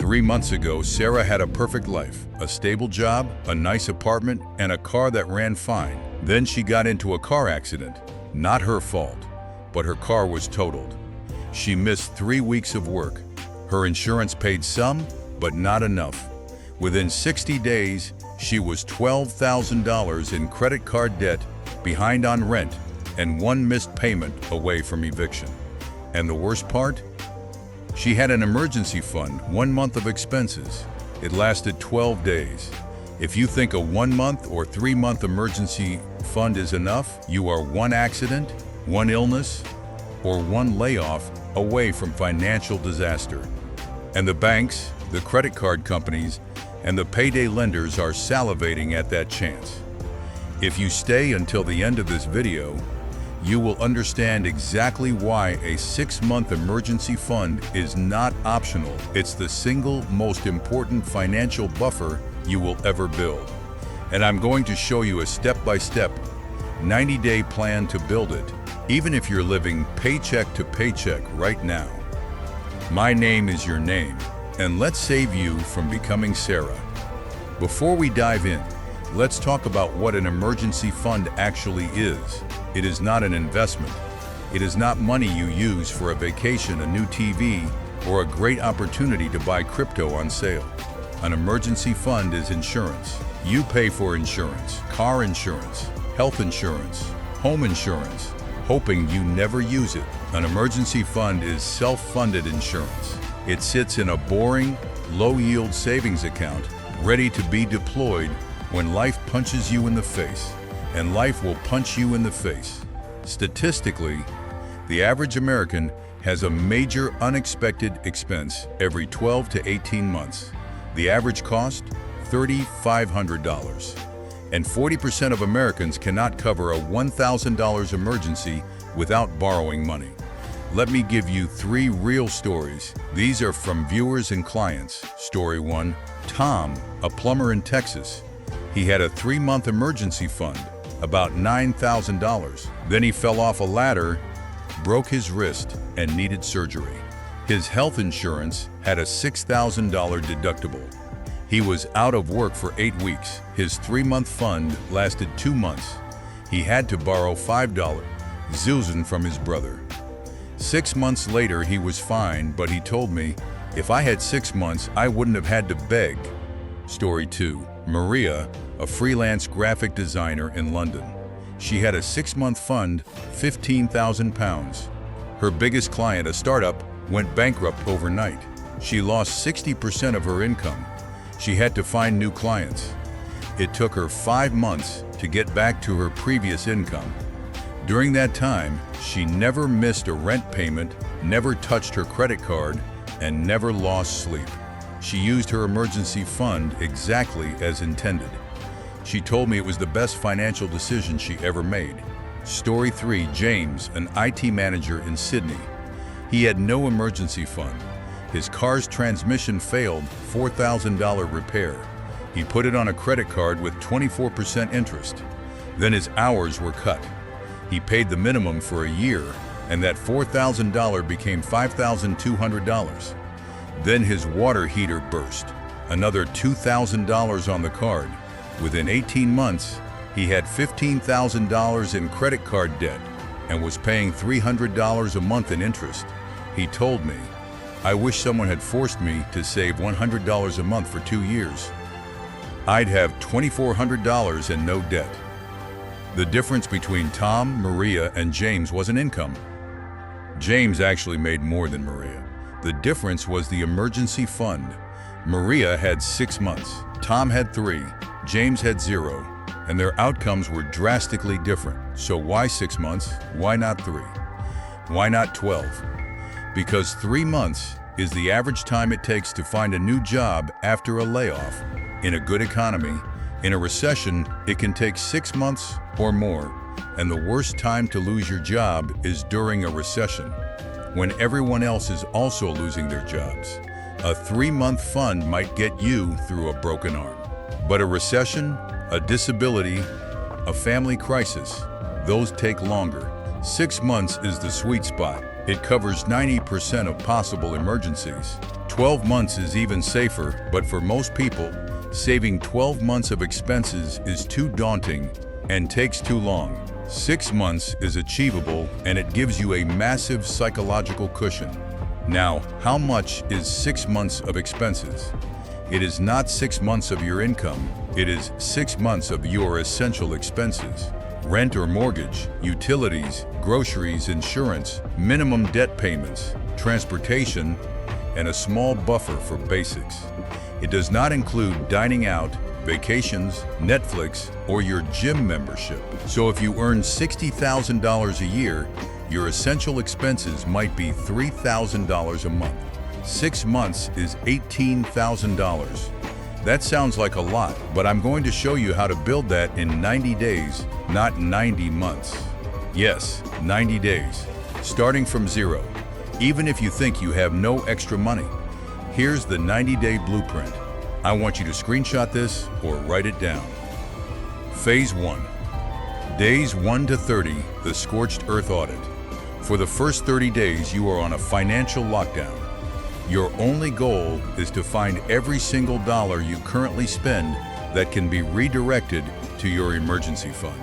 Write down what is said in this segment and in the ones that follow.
3 months ago, Sarah had a perfect life, a stable job, a nice apartment, and a car that ran fine. Then she got into a car accident. Not her fault, but her car was totaled. She missed 3 weeks of work. Her insurance paid some, but not enough. Within 60 days, she was $12,000 in credit card debt, behind on rent, and one missed payment away from eviction. And the worst part? She had an emergency fund, 1 month of expenses. It lasted 12 days. If you think a 1 month or 3 month emergency fund is enough, you are one accident, one illness, or one layoff away from financial disaster. And the banks, the credit card companies, and the payday lenders are salivating at that chance. If you stay until the end of this video, you will understand exactly why a 6-month emergency fund is not optional. It's the single most important financial buffer you will ever build. And I'm going to show you a step-by-step 90-day plan to build it, even if you're living paycheck to paycheck right now. My name is your name, and let's save you from becoming Sarah. Before we dive in, let's talk about what an emergency fund actually is. It is not an investment. It is not money you use for a vacation, a new TV, or a great opportunity to buy crypto on sale. An emergency fund is insurance. You pay for insurance, car insurance, health insurance, home insurance, hoping you never use it. An emergency fund is self-funded insurance. It sits in a boring, low-yield savings account, ready to be deployed when life punches you in the face. And life will punch you in the face. Statistically, the average American has a major unexpected expense every 12 to 18 months. The average cost, $3,500. And 40% of Americans cannot cover a $1,000 emergency without borrowing money. Let me give you 3 real stories. These are from viewers and clients. Story 1, Tom, a plumber in Texas. He had a 3-month emergency fund, about $9,000. Then he fell off a ladder, broke his wrist, and needed surgery. His health insurance had a $6,000 deductible. He was out of work for 8 weeks. His 3-month fund lasted 2 months. He had to borrow $5,000 from his brother. 6 months later, he was fine, but he told me, if I had 6 months, I wouldn't have had to beg. Story 2, Maria, a freelance graphic designer in London. She had a 6-month fund, £15,000. Her biggest client, a startup, went bankrupt overnight. She lost 60% of her income. She had to find new clients. It took her 5 months to get back to her previous income. During that time, she never missed a rent payment, never touched her credit card, and never lost sleep. She used her emergency fund exactly as intended. She told me it was the best financial decision she ever made. Story 3, James, an IT manager in Sydney. He had no emergency fund. His car's transmission failed, $4,000 repair. He put it on a credit card with 24% interest. Then his hours were cut. He paid the minimum for a year, and that $4,000 became $5,200. Then his water heater burst. Another $2,000 on the card. Within 18 months, he had $15,000 in credit card debt and was paying $300 a month in interest. He told me, I wish someone had forced me to save $100 a month for 2 years. I'd have $2,400 and no debt. The difference between Tom, Maria, and James wasn't income. James actually made more than Maria. The difference was the emergency fund. Maria had 6 months, Tom had 3, James had 0, and their outcomes were drastically different. So why 6 months? Why not 3? Why not 12? Because 3 months is the average time it takes to find a new job after a layoff. In a good economy, in a recession, it can take 6 months or more. And the worst time to lose your job is during a recession, when everyone else is also losing their jobs. A 3-month fund might get you through a broken arm. But a recession, a disability, a family crisis, those take longer. 6 months is the sweet spot. It covers 90% of possible emergencies. 12 months is even safer, but for most people, saving 12 months of expenses is too daunting and takes too long. 6 months is achievable, and it gives you a massive psychological cushion. Now, how much is 6 months of expenses? It is not 6 months of your income, it is 6 months of your essential expenses. Rent or mortgage, utilities, groceries, insurance, minimum debt payments, transportation, and a small buffer for basics. It does not include dining out, vacations, Netflix, or your gym membership. So if you earn $60,000 a year, your essential expenses might be $3,000 a month. 6 months is $18,000. That sounds like a lot, but I'm going to show you how to build that in 90 days, not 90 months. Yes, 90 days, starting from zero, even if you think you have no extra money. Here's the 90-day blueprint. I want you to screenshot this or write it down. Phase 1. Days 1 to 30, the scorched earth audit. For the first 30 days, you are on a financial lockdown. Your only goal is to find every single dollar you currently spend that can be redirected to your emergency fund.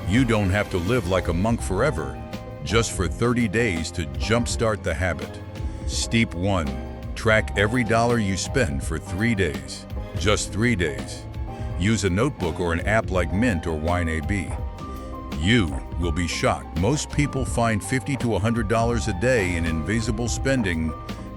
You don't have to live like a monk forever, just for 30 days to jumpstart the habit. Step 1. Track every dollar you spend for 3 days. Just 3 days. Use a notebook or an app like Mint or YNAB. You will be shocked. Most people find $50 to $100 a day in invisible spending: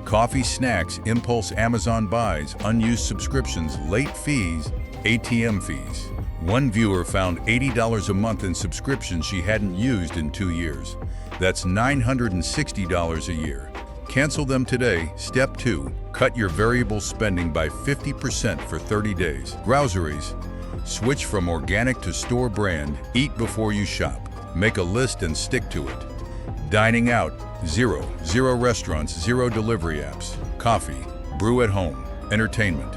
coffee, snacks, impulse Amazon buys, unused subscriptions, late fees, ATM fees. One viewer found $80 a month in subscriptions she hadn't used in 2 years. That's $960 a year. Cancel them today. Step 2. Cut your variable spending by 50% for 30 days. Groceries. Switch from organic to store brand. Eat before you shop. Make a list and stick to it. Dining out. Zero. Zero restaurants, zero delivery apps. Coffee. Brew at home. Entertainment.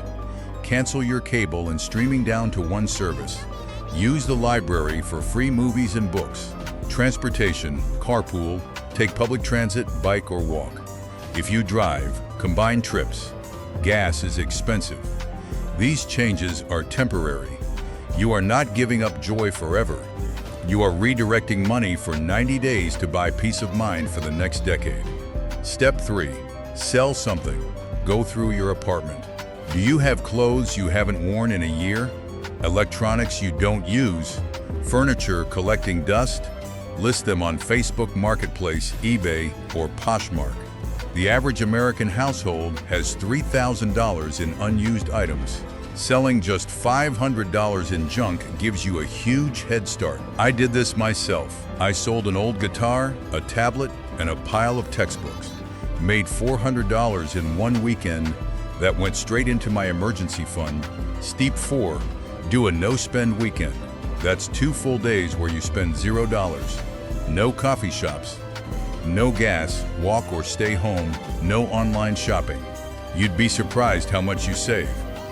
Cancel your cable and streaming down to one service. Use the library for free movies and books. Transportation. Carpool. Take public transit, bike, or walk. If you drive, combine trips. Gas is expensive. These changes are temporary. You are not giving up joy forever. You are redirecting money for 90 days to buy peace of mind for the next decade. Step 3. Sell something. Go through your apartment. Do you have clothes you haven't worn in a year? Electronics you don't use? Furniture collecting dust? List them on Facebook Marketplace, eBay, or Poshmark. The average American household has $3,000 in unused items. Selling just $500 in junk gives you a huge head start. I did this myself. I sold an old guitar, a tablet, and a pile of textbooks. Made $400 in one weekend that went straight into my emergency fund. Step 4. Do a no-spend weekend. That's 2 full days where you spend $0. No coffee shops. No gas, walk or stay home, no online shopping. You'd be surprised how much you save.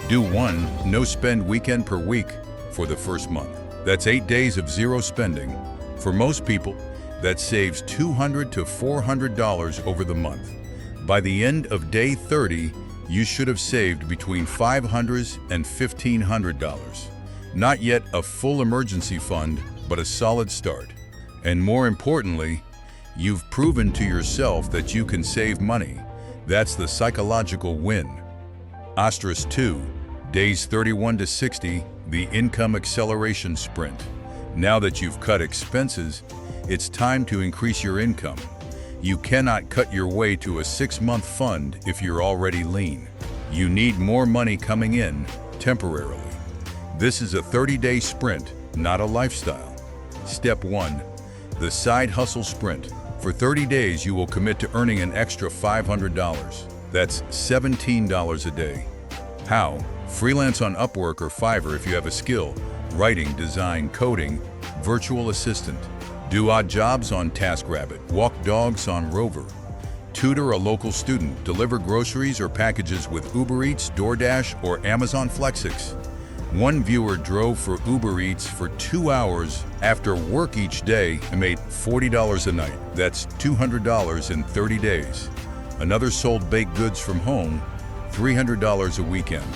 Do one no-spend weekend per week for the first month. That's 8 days of zero spending. For most people, that saves $200 to $400 over the month. By the end of day 30, you should have saved between $500 and $1,500. Not yet a full emergency fund, but a solid start. And more importantly, you've proven to yourself that you can save money. That's the psychological win. Asterisk 2. Days 31 to 60, the income acceleration sprint. Now that you've cut expenses, it's time to increase your income. You cannot cut your way to a 6-month fund if you're already lean. You need more money coming in temporarily. This is a 30-day sprint, not a lifestyle. Step 1. The side hustle sprint. For 30 days, you will commit to earning an extra $500. That's $17 a day. How? Freelance on Upwork or Fiverr if you have a skill. Writing, design, coding, virtual assistant. Do odd jobs on TaskRabbit. Walk dogs on Rover. Tutor a local student. Deliver groceries or packages with Uber Eats, DoorDash, or Amazon Flexix. One viewer drove for Uber Eats for 2 hours after work each day and made $40 a night. That's $200 in 30 days. Another sold baked goods from home $300 a weekend.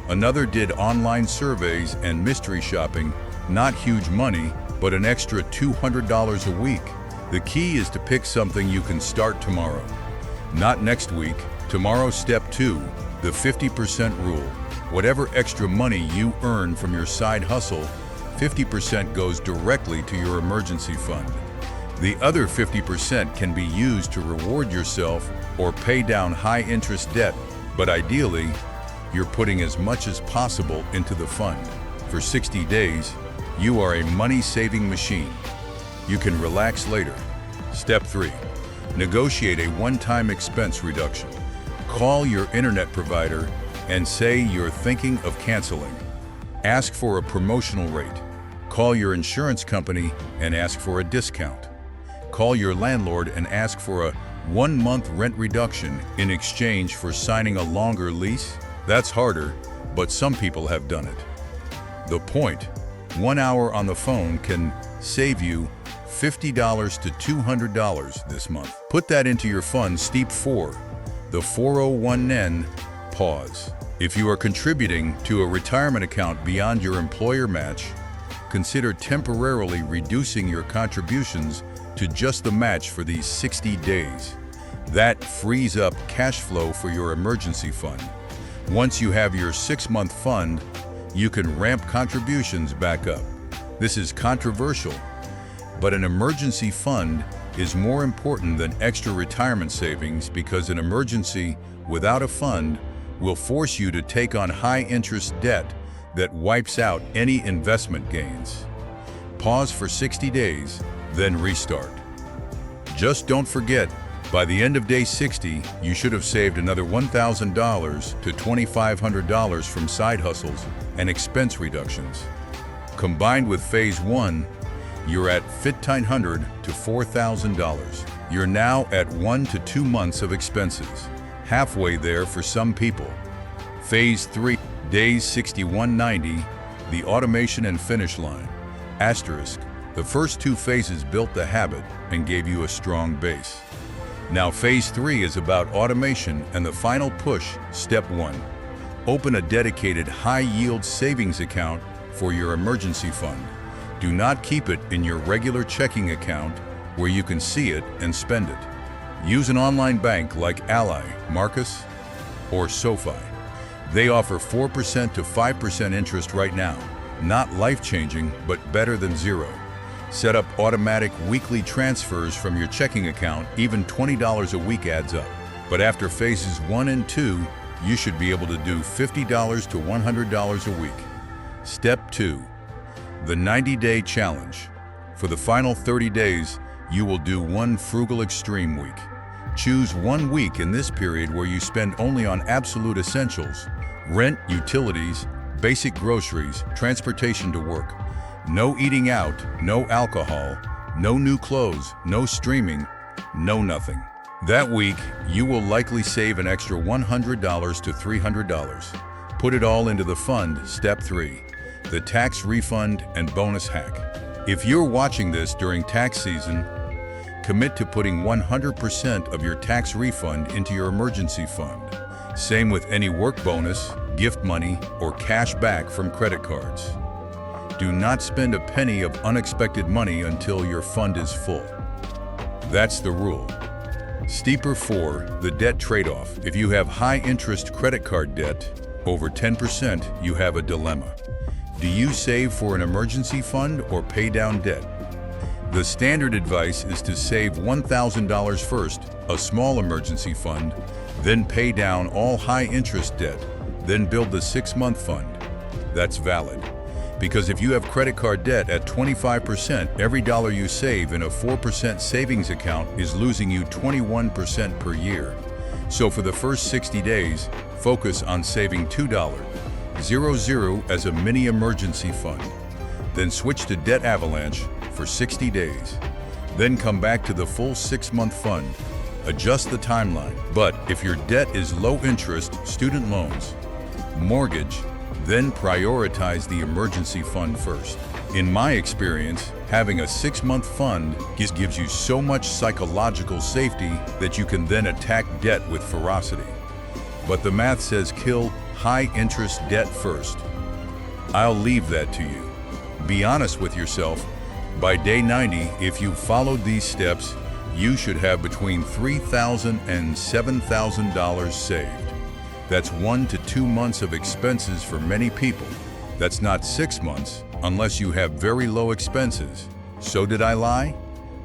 Another did online surveys and mystery shopping, not huge money, but an extra $200 a week. The key is to pick something you can start tomorrow. Not next week, tomorrow. Step 2, the 50% rule. Whatever extra money you earn from your side hustle, 50% goes directly to your emergency fund. The other 50% can be used to reward yourself or pay down high-interest debt, but ideally, you're putting as much as possible into the fund. For 60 days, you are a money-saving machine. You can relax later. Step 3. Negotiate a one-time expense reduction. Call your internet provider and say you're thinking of canceling. Ask for a promotional rate. Call your insurance company and ask for a discount. Call your landlord and ask for a 1-month rent reduction in exchange for signing a longer lease. That's harder, but some people have done it. The point, 1 hour on the phone can save you $50 to $200 this month. Put that into your fund. Step 4, the 401n pause. If you are contributing to a retirement account beyond your employer match, consider temporarily reducing your contributions to just the match for these 60 days. That frees up cash flow for your emergency fund. Once you have your 6-month fund, you can ramp contributions back up. This is controversial, but an emergency fund is more important than extra retirement savings because an emergency without a fund will force you to take on high-interest debt that wipes out any investment gains. Pause for 60 days, then restart. Just don't forget, by the end of day 60, you should have saved another $1,000 to $2,500 from side hustles and expense reductions. Combined with phase 1, you're at $1,500 to $4,000. You're now at 1 to 2 months of expenses, halfway there for some people. Phase 3, days 61-90, the automation and finish line. Asterisk, the first 2 phases built the habit and gave you a strong base. Now phase 3 is about automation and the final push. Step 1, open a dedicated high-yield savings account for your emergency fund. Do not keep it in your regular checking account where you can see it and spend it. Use an online bank like Ally, Marcus, or SoFi. They offer 4% to 5% interest right now. Not life-changing, but better than zero. Set up automatic weekly transfers from your checking account. Even $20 a week adds up. But after phases 1 and 2, you should be able to do $50 to $100 a week. Step 2, the 90-day challenge. For the final 30 days, you will do one frugal extreme week. Choose 1 week in this period where you spend only on absolute essentials: rent, utilities, basic groceries, transportation to work. No eating out, no alcohol, no new clothes, no streaming, no nothing. That week, you will likely save an extra $100 to $300. Put it all into the fund. Step 3, the tax refund and bonus hack. If you're watching this during tax season, commit to putting 100% of your tax refund into your emergency fund. Same with any work bonus, gift money, or cash back from credit cards. Do not spend a penny of unexpected money until your fund is full. That's the rule. Step 4, the debt trade-off. If you have high-interest credit card debt, over 10%, you have a dilemma. Do you save for an emergency fund or pay down debt? The standard advice is to save $1,000 first, a small emergency fund, then pay down all high-interest debt, then build the 6-month fund. That's valid. Because if you have credit card debt at 25%, every dollar you save in a 4% savings account is losing you 21% per year. So for the first 60 days, focus on saving $2.00 as a mini emergency fund. Then switch to debt avalanche for 60 days. Then come back to the full 6-month fund. Adjust the timeline. But if your debt is low interest, student loans, mortgage, then prioritize the emergency fund first. In my experience, having a 6-month fund gives you so much psychological safety that you can then attack debt with ferocity. But the math says kill high-interest debt first. I'll leave that to you. Be honest with yourself. By day 90, if you followed these steps, you should have between $3,000 and $7,000 saved. That's 1 to 2 months of expenses for many people. That's not 6 months, unless you have very low expenses. So did I lie?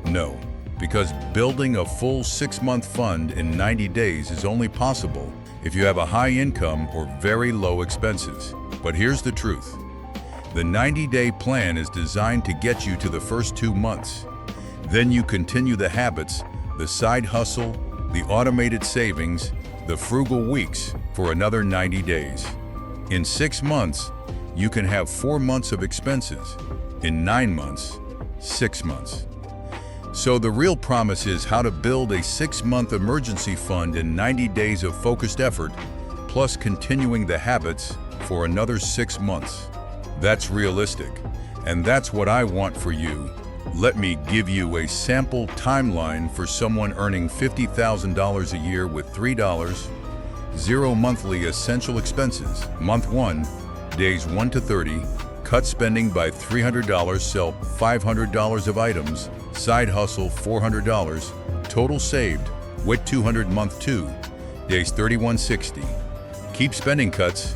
No, because building a full 6-month fund in 90 days is only possible if you have a high income or very low expenses. But here's the truth. The 90-day plan is designed to get you to the first 2 months. Then you continue the habits, the side hustle, the automated savings, the frugal weeks for another 90 days. In 6 months, you can have 4 months of expenses. In 9 months, 6 months. So the real promise is how to build a 6-month emergency fund in 90 days of focused effort, plus continuing the habits for another 6 months. That's realistic, and that's what I want for you. Let me give you a sample timeline for someone earning $50,000 a year with $3, 0 monthly essential expenses. Month 1, days 1 to 30, cut spending by $300, sell $500 of items, side hustle $400, total saved, with $200. Month 2, days 31-60, keep spending cuts,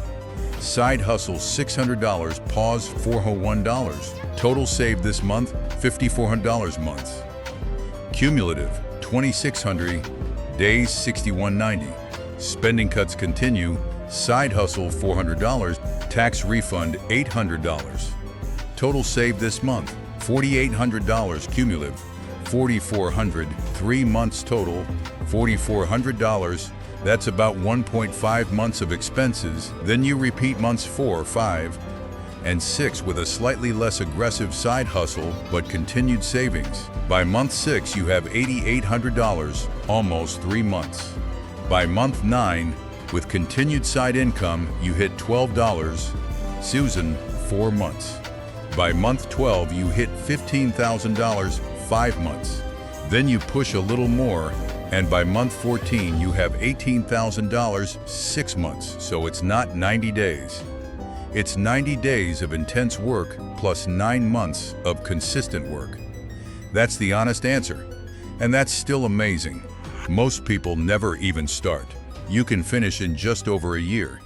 side hustle $600, pause $401, total saved this month $5,400 month. Cumulative 2,600, days 61-90, spending cuts continue, side hustle $400, tax refund $800. Total saved this month $4,800 cumulative, $4,400, 3 months total, $4,400. That's about 1.5 months of expenses. Then you repeat months 4, 5, and 6 with a slightly less aggressive side hustle but continued savings. By month 6, you have $8,800, almost 3 months. By month 9, with continued side income, you hit $12, Susan, 4 months. By month 12, you hit $15,000, 5 months. Then you push a little more, and by month 14, you have $18,000, 6 months. So it's not 90 days. It's 90 days of intense work plus 9 months of consistent work. That's the honest answer. And that's still amazing. Most people never even start. You can finish in just over a year.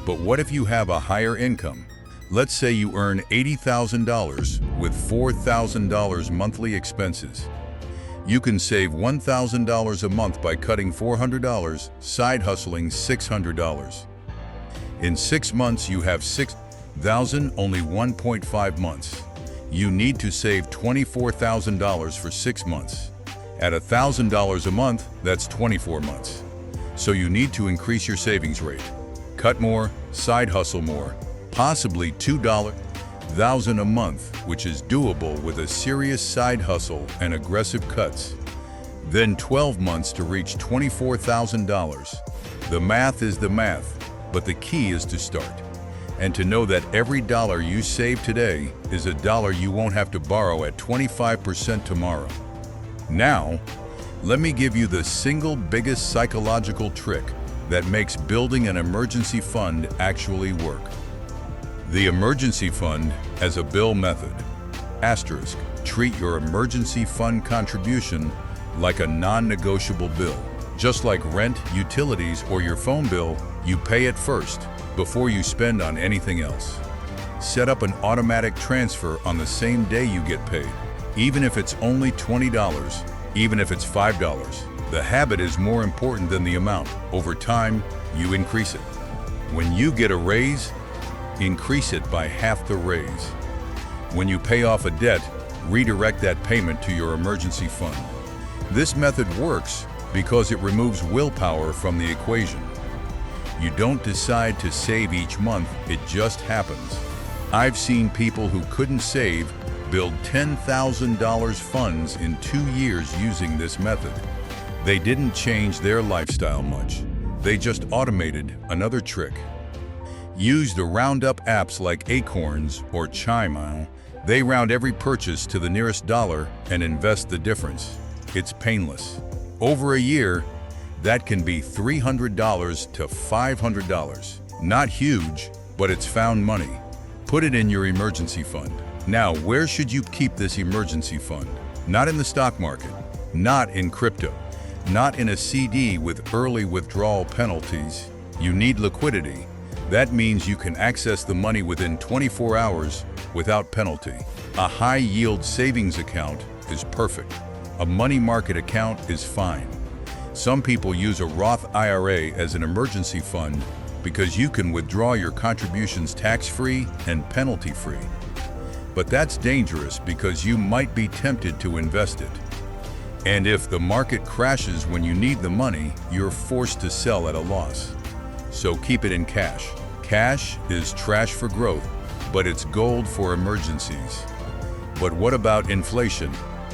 But what if you have a higher income? Let's say you earn $80,000 with $4,000 monthly expenses. You can save $1,000 a month by cutting $400, side hustling $600. In 6 months, you have $6,000, only 1.5 months. You need to save $24,000 for 6 months. At $1,000 a month, that's 24 months. So you need to increase your savings rate. Cut more, side hustle more, possibly $2,000 a month, which is doable with a serious side hustle and aggressive cuts. Then 12 months to reach $24,000. The math is the math, but the key is to start. And to know that every dollar you save today is a dollar you won't have to borrow at 25% tomorrow. Now, let me give you the single biggest psychological trick that makes building an emergency fund actually work. The emergency fund as a bill method. Asterisk, treat your emergency fund contribution like a non-negotiable bill. Just like rent, utilities, or your phone bill, you pay it first before you spend on anything else. Set up an automatic transfer on the same day you get paid. Even if it's only $20, even if it's $5. The habit is more important than the amount. Over time, you increase it. When you get a raise, increase it by half the raise. When you pay off a debt, redirect that payment to your emergency fund. This method works because it removes willpower from the equation. You don't decide to save each month, it just happens. I've seen people who couldn't save build $10,000 funds in 2 years using this method. They didn't change their lifestyle much. They just automated another trick. Use the roundup apps like Acorns or Chime. They round every purchase to the nearest dollar and invest the difference. It's painless. Over a year, That can be $300 to $500. Not huge, but it's found money. Put it in your emergency fund. Now, where should you keep this emergency fund? Not in the stock market, not in crypto, not in a CD with early withdrawal penalties. You need liquidity. That means you can access the money within 24 hours without penalty. A high-yield savings account is perfect. A money market account is fine. Some people use a Roth IRA as an emergency fund because you can withdraw your contributions tax-free and penalty-free. But that's dangerous because you might be tempted to invest it. And if the market crashes when you need the money, you're forced to sell at a loss. So keep it in cash. Cash is trash for growth, but it's gold for emergencies. But what about inflation?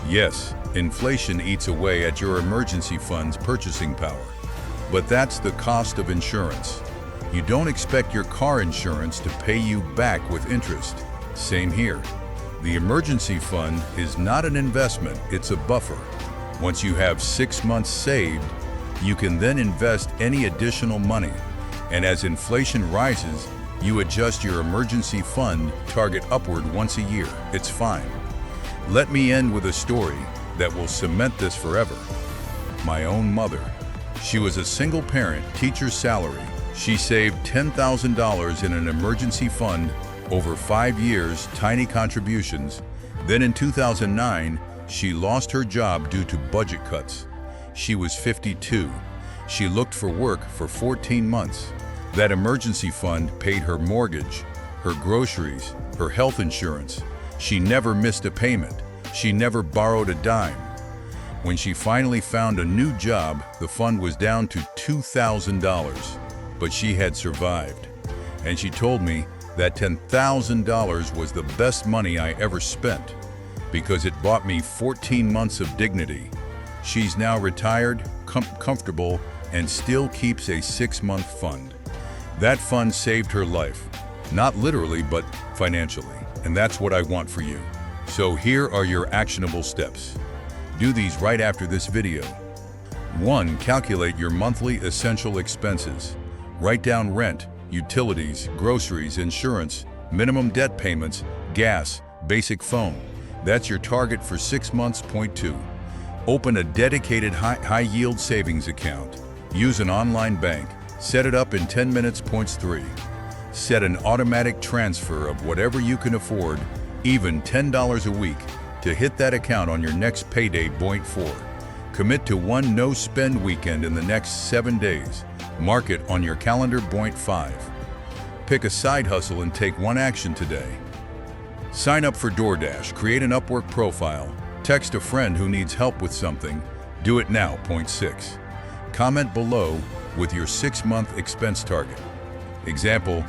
Yes, inflation eats away at your emergency fund's purchasing power. But that's the cost of insurance. You don't expect your car insurance to pay you back with interest. Same here. The emergency fund is not an investment, it's a buffer. Once you have 6 months saved, you can then invest any additional money. And as inflation rises, you adjust your emergency fund target upward once a year. It's fine. Let me end with a story that will cement this forever. My own mother. She was a single parent, teacher's salary. She saved $10,000 in an emergency fund over 5 years, tiny contributions. Then in 2009, she lost her job due to budget cuts. She was 52. She looked for work for 14 months. That emergency fund paid her mortgage, her groceries, her health insurance. She never missed a payment. She never borrowed a dime. When she finally found a new job, the fund was down to $2,000, but she had survived. And she told me that $10,000 was the best money I ever spent because it bought me 14 months of dignity. She's now retired, comfortable, and still keeps a 6-month fund. That fund saved her life, not literally, but financially. And that's what I want for you. So here are your actionable steps. Do these right after this video. 1. Calculate your monthly essential expenses. Write down rent, utilities, groceries, insurance, minimum debt payments, gas, basic phone. That's your target for 6 months. Point 2. Open a dedicated high-yield savings account. Use an online bank. Set it up in 10 minutes. Point 3. Set an automatic transfer of whatever you can afford, even $10 a week, to hit that account on your next payday. Point 4. Commit to one no-spend weekend in the next 7 days. Mark it on your calendar. Point 5. Pick a side hustle and take one action today. Sign up for DoorDash, create an Upwork profile, text a friend who needs help with something. Do it now. Point 6. Comment below with your 6-month expense target. Example,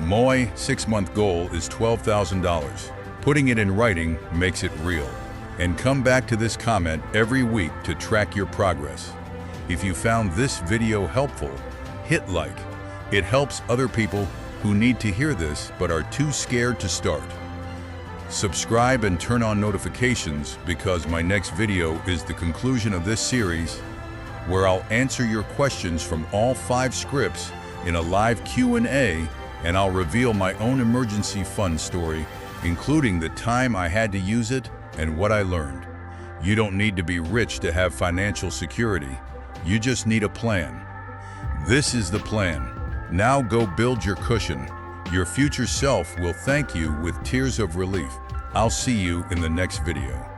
my 6-month goal is $12,000. Putting it in writing makes it real. And come back to this comment every week to track your progress. If you found this video helpful, hit like. It helps other people who need to hear this but are too scared to start. Subscribe and turn on notifications because my next video is the conclusion of this series where I'll answer your questions from all 5 scripts in a live Q&A, and I'll reveal my own emergency fund story, including the time I had to use it and what I learned. You don't need to be rich to have financial security. You just need a plan. This is the plan. Now go build your cushion. Your future self will thank you with tears of relief. I'll see you in the next video.